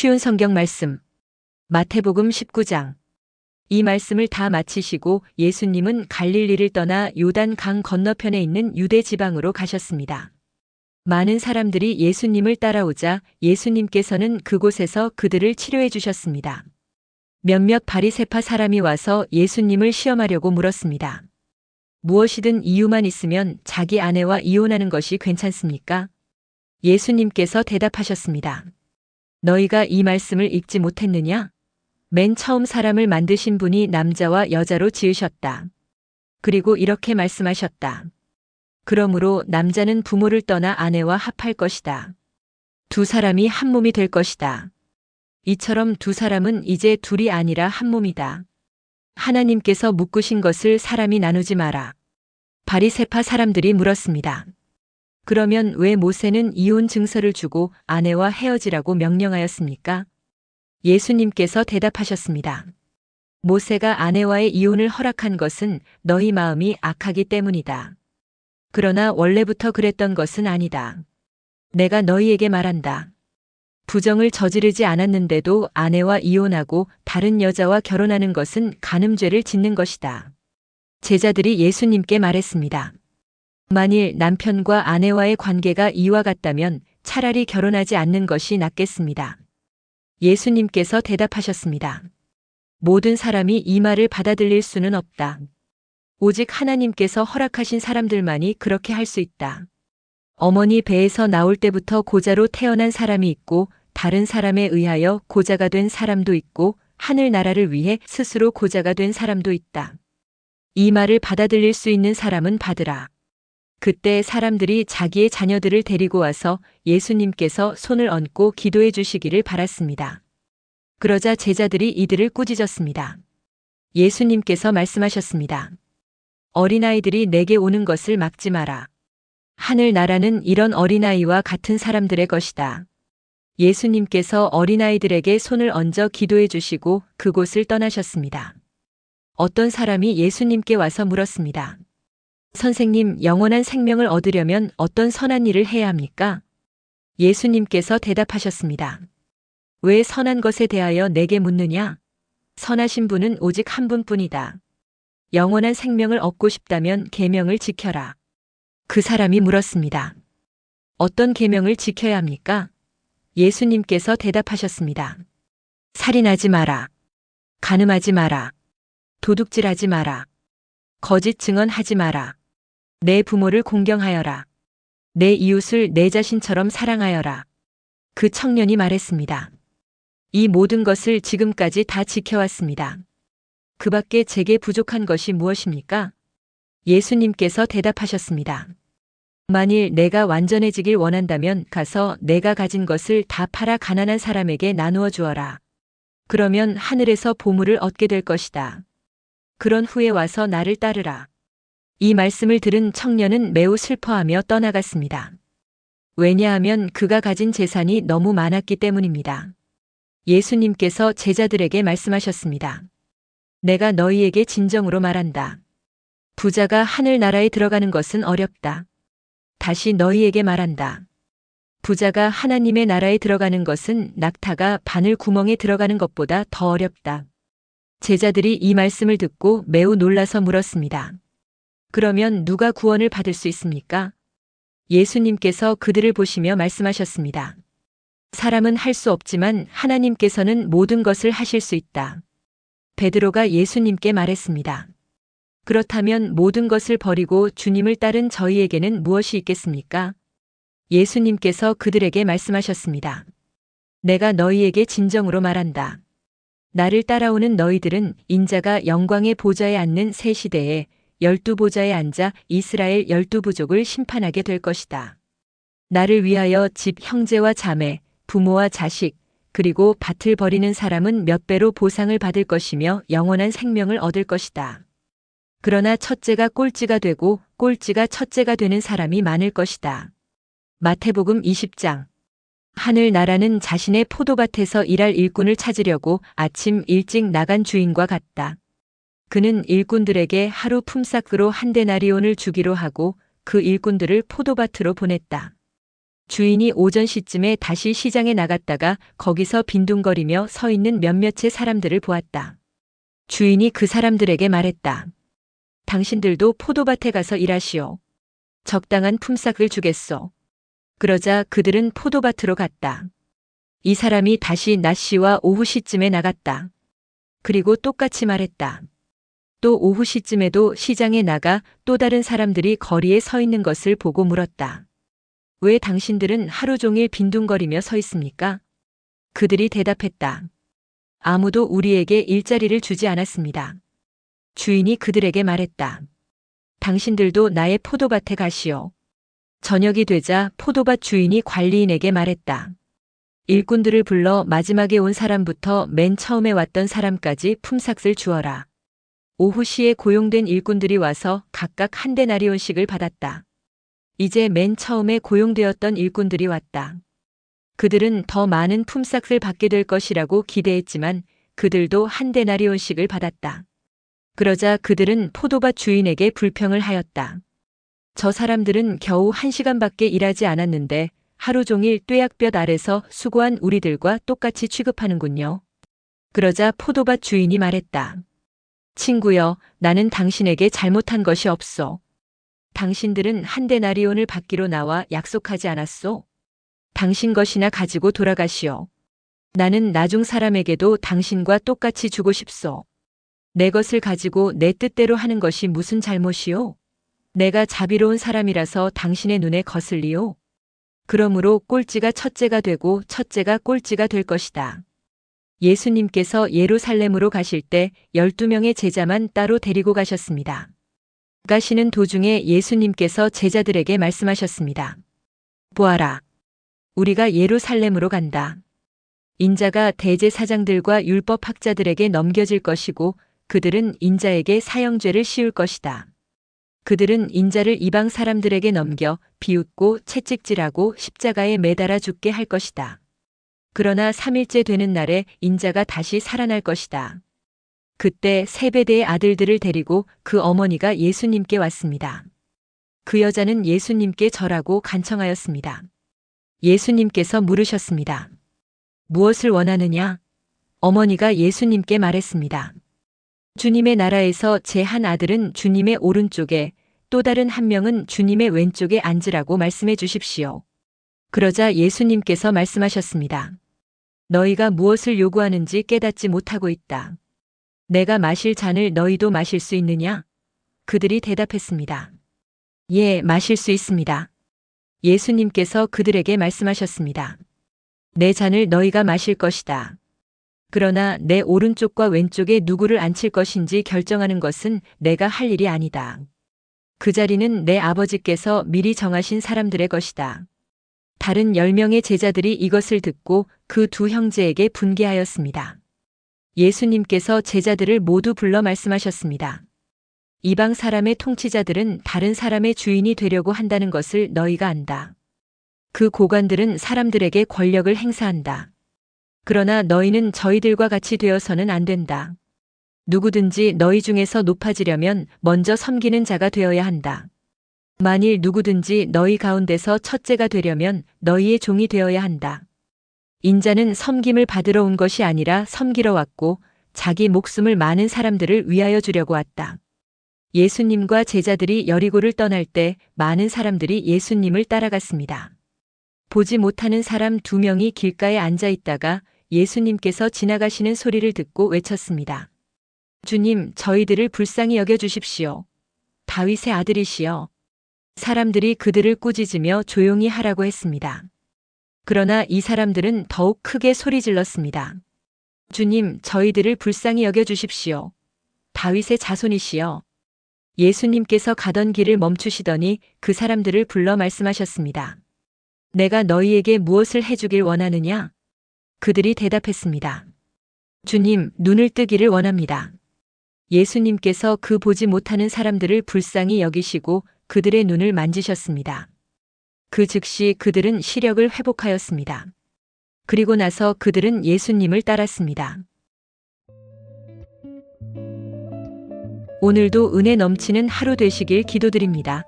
쉬운 성경 말씀. 마태복음 19장. 이 말씀을 다 마치시고 예수님은 갈릴리를 떠나 요단 강 건너편에 있는 유대 지방으로 가셨습니다. 많은 사람들이 예수님을 따라오자 예수님께서는 그곳에서 그들을 치료해 주셨습니다. 몇몇 바리새파 사람이 와서 예수님을 시험하려고 물었습니다. 무엇이든 이유만 있으면 자기 아내와 이혼하는 것이 괜찮습니까? 예수님께서 대답하셨습니다. 너희가 이 말씀을 읽지 못했느냐? 맨 처음 사람을 만드신 분이 남자와 여자로 지으셨다. 그리고 이렇게 말씀하셨다. 그러므로 남자는 부모를 떠나 아내와 합할 것이다. 두 사람이 한 몸이 될 것이다. 이처럼 두 사람은 이제 둘이 아니라 한 몸이다. 하나님께서 묶으신 것을 사람이 나누지 마라. 바리새파 사람들이 물었습니다. 그러면 왜 모세는 이혼 증서를 주고 아내와 헤어지라고 명령하였습니까? 예수님께서 대답하셨습니다. 모세가 아내와의 이혼을 허락한 것은 너희 마음이 악하기 때문이다. 그러나 원래부터 그랬던 것은 아니다. 내가 너희에게 말한다. 부정을 저지르지 않았는데도 아내와 이혼하고 다른 여자와 결혼하는 것은 간음죄를 짓는 것이다. 제자들이 예수님께 말했습니다. 만일 남편과 아내와의 관계가 이와 같다면 차라리 결혼하지 않는 것이 낫겠습니다. 예수님께서 대답하셨습니다. 모든 사람이 이 말을 받아들일 수는 없다. 오직 하나님께서 허락하신 사람들만이 그렇게 할 수 있다. 어머니 배에서 나올 때부터 고자로 태어난 사람이 있고 다른 사람에 의하여 고자가 된 사람도 있고 하늘나라를 위해 스스로 고자가 된 사람도 있다. 이 말을 받아들일 수 있는 사람은 받으라. 그때 사람들이 자기의 자녀들을 데리고 와서 예수님께서 손을 얹고 기도해 주시기를 바랐습니다. 그러자 제자들이 이들을 꾸짖었습니다. 예수님께서 말씀하셨습니다. 어린아이들이 내게 오는 것을 막지 마라. 하늘나라는 이런 어린아이와 같은 사람들의 것이다. 예수님께서 어린아이들에게 손을 얹어 기도해 주시고 그곳을 떠나셨습니다. 어떤 사람이 예수님께 와서 물었습니다. 선생님, 영원한 생명을 얻으려면 어떤 선한 일을 해야 합니까? 예수님께서 대답하셨습니다. 왜 선한 것에 대하여 내게 묻느냐? 선하신 분은 오직 한 분뿐이다. 영원한 생명을 얻고 싶다면 계명을 지켜라. 그 사람이 물었습니다. 어떤 계명을 지켜야 합니까? 예수님께서 대답하셨습니다. 살인하지 마라. 간음하지 마라. 도둑질하지 마라. 거짓 증언하지 마라. 내 부모를 공경하여라. 내 이웃을 내 자신처럼 사랑하여라. 그 청년이 말했습니다. 이 모든 것을 지금까지 다 지켜왔습니다. 그 밖에 제게 부족한 것이 무엇입니까? 예수님께서 대답하셨습니다. 만일 내가 완전해지길 원한다면 가서 내가 가진 것을 다 팔아 가난한 사람에게 나누어 주어라. 그러면 하늘에서 보물을 얻게 될 것이다. 그런 후에 와서 나를 따르라. 이 말씀을 들은 청년은 매우 슬퍼하며 떠나갔습니다. 왜냐하면 그가 가진 재산이 너무 많았기 때문입니다. 예수님께서 제자들에게 말씀하셨습니다. 내가 너희에게 진정으로 말한다. 부자가 하늘나라에 들어가는 것은 어렵다. 다시 너희에게 말한다. 부자가 하나님의 나라에 들어가는 것은 낙타가 바늘 구멍에 들어가는 것보다 더 어렵다. 제자들이 이 말씀을 듣고 매우 놀라서 물었습니다. 그러면 누가 구원을 받을 수 있습니까? 예수님께서 그들을 보시며 말씀하셨습니다. 사람은 할 수 없지만 하나님께서는 모든 것을 하실 수 있다. 베드로가 예수님께 말했습니다. 그렇다면 모든 것을 버리고 주님을 따른 저희에게는 무엇이 있겠습니까? 예수님께서 그들에게 말씀하셨습니다. 내가 너희에게 진정으로 말한다. 나를 따라오는 너희들은 인자가 영광의 보좌에 앉는 새 시대에 12보좌에 앉아 이스라엘 12부족을 심판하게 될 것이다. 나를 위하여 집 형제와 자매, 부모와 자식, 그리고 밭을 버리는 사람은 몇 배로 보상을 받을 것이며 영원한 생명을 얻을 것이다. 그러나 첫째가 꼴찌가 되고 꼴찌가 첫째가 되는 사람이 많을 것이다. 마태복음 20장. 하늘나라는 자신의 포도밭에서 일할 일꾼을 찾으려고 아침 일찍 나간 주인과 같다. 그는 일꾼들에게 하루 품삯으로 한 데나리온을 주기로 하고 그 일꾼들을 포도밭으로 보냈다. 주인이 오전 시쯤에 다시 시장에 나갔다가 거기서 빈둥거리며 서 있는 몇몇의 사람들을 보았다. 주인이 그 사람들에게 말했다. 당신들도 포도밭에 가서 일하시오. 적당한 품삯을 주겠소. 그러자 그들은 포도밭으로 갔다. 이 사람이 다시 낮 시와 오후 시쯤에 나갔다. 그리고 똑같이 말했다. 또 오후 시쯤에도 시장에 나가 또 다른 사람들이 거리에 서 있는 것을 보고 물었다. 왜 당신들은 하루 종일 빈둥거리며 서 있습니까? 그들이 대답했다. 아무도 우리에게 일자리를 주지 않았습니다. 주인이 그들에게 말했다. 당신들도 나의 포도밭에 가시오. 저녁이 되자 포도밭 주인이 관리인에게 말했다. 일꾼들을 불러 마지막에 온 사람부터 맨 처음에 왔던 사람까지 품삯을 주어라. 오후 시에 고용된 일꾼들이 와서 각각 한 데나리온씩을 받았다. 이제 맨 처음에 고용되었던 일꾼들이 왔다. 그들은 더 많은 품삯을 받게 될 것이라고 기대했지만 그들도 한 데나리온씩을 받았다. 그러자 그들은 포도밭 주인에게 불평을 하였다. 저 사람들은 겨우 1시간밖에 일하지 않았는데 하루 종일 뙤약볕 아래서 수고한 우리들과 똑같이 취급하는군요. 그러자 포도밭 주인이 말했다. 친구여, 나는 당신에게 잘못한 것이 없소. 당신들은 한 데나리온을 받기로 나와 약속하지 않았소? 당신 것이나 가지고 돌아가시오. 나는 나중 사람에게도 당신과 똑같이 주고 싶소. 내 것을 가지고 내 뜻대로 하는 것이 무슨 잘못이오? 내가 자비로운 사람이라서 당신의 눈에 거슬리오. 그러므로 꼴찌가 첫째가 되고 첫째가 꼴찌가 될 것이다. 예수님께서 예루살렘으로 가실 때 12명의 제자만 따로 데리고 가셨습니다. 가시는 도중에 예수님께서 제자들에게 말씀하셨습니다. 보아라. 우리가 예루살렘으로 간다. 인자가 대제사장들과 율법학자들에게 넘겨질 것이고 그들은 인자에게 사형죄를 씌울 것이다. 그들은 인자를 이방 사람들에게 넘겨 비웃고 채찍질하고 십자가에 매달아 죽게 할 것이다. 그러나 3일째 되는 날에 인자가 다시 살아날 것이다. 그때 세베대의 아들들을 데리고 그 어머니가 예수님께 왔습니다. 그 여자는 예수님께 절하고 간청하였습니다. 예수님께서 물으셨습니다. 무엇을 원하느냐? 어머니가 예수님께 말했습니다. 주님의 나라에서 제 한 아들은 주님의 오른쪽에 또 다른 한 명은 주님의 왼쪽에 앉으라고 말씀해 주십시오. 그러자 예수님께서 말씀하셨습니다. 너희가 무엇을 요구하는지 깨닫지 못하고 있다. 내가 마실 잔을 너희도 마실 수 있느냐? 그들이 대답했습니다. 예, 마실 수 있습니다. 예수님께서 그들에게 말씀하셨습니다. 내 잔을 너희가 마실 것이다. 그러나 내 오른쪽과 왼쪽에 누구를 앉힐 것인지 결정하는 것은 내가 할 일이 아니다. 그 자리는 내 아버지께서 미리 정하신 사람들의 것이다. 다른 10명의 제자들이 이것을 듣고 그 두 형제에게 분개하였습니다. 예수님께서 제자들을 모두 불러 말씀하셨습니다. 이방 사람의 통치자들은 다른 사람의 주인이 되려고 한다는 것을 너희가 안다. 그 고관들은 사람들에게 권력을 행사한다. 그러나 너희는 저희들과 같이 되어서는 안 된다. 누구든지 너희 중에서 높아지려면 먼저 섬기는 자가 되어야 한다. 만일 누구든지 너희 가운데서 첫째가 되려면 너희의 종이 되어야 한다. 인자는 섬김을 받으러 온 것이 아니라 섬기러 왔고 자기 목숨을 많은 사람들을 위하여 주려고 왔다. 예수님과 제자들이 여리고를 떠날 때 많은 사람들이 예수님을 따라갔습니다. 보지 못하는 사람 2명이 길가에 앉아 있다가 예수님께서 지나가시는 소리를 듣고 외쳤습니다. 주님, 저희들을 불쌍히 여겨 주십시오. 다윗의 아들이시여. 사람들이 그들을 꾸짖으며 조용히 하라고 했습니다. 그러나 이 사람들은 더욱 크게 소리 질렀습니다. 주님, 저희들을 불쌍히 여겨 주십시오. 다윗의 자손이시여. 예수님께서 가던 길을 멈추시더니 그 사람들을 불러 말씀하셨습니다. 내가 너희에게 무엇을 해주길 원하느냐? 그들이 대답했습니다. 주님, 눈을 뜨기를 원합니다. 예수님께서 그 보지 못하는 사람들을 불쌍히 여기시고 그들의 눈을 만지셨습니다. 그 즉시 그들은 시력을 회복하였습니다. 그리고 나서 그들은 예수님을 따랐습니다. 오늘도 은혜 넘치는 하루 되시길 기도드립니다.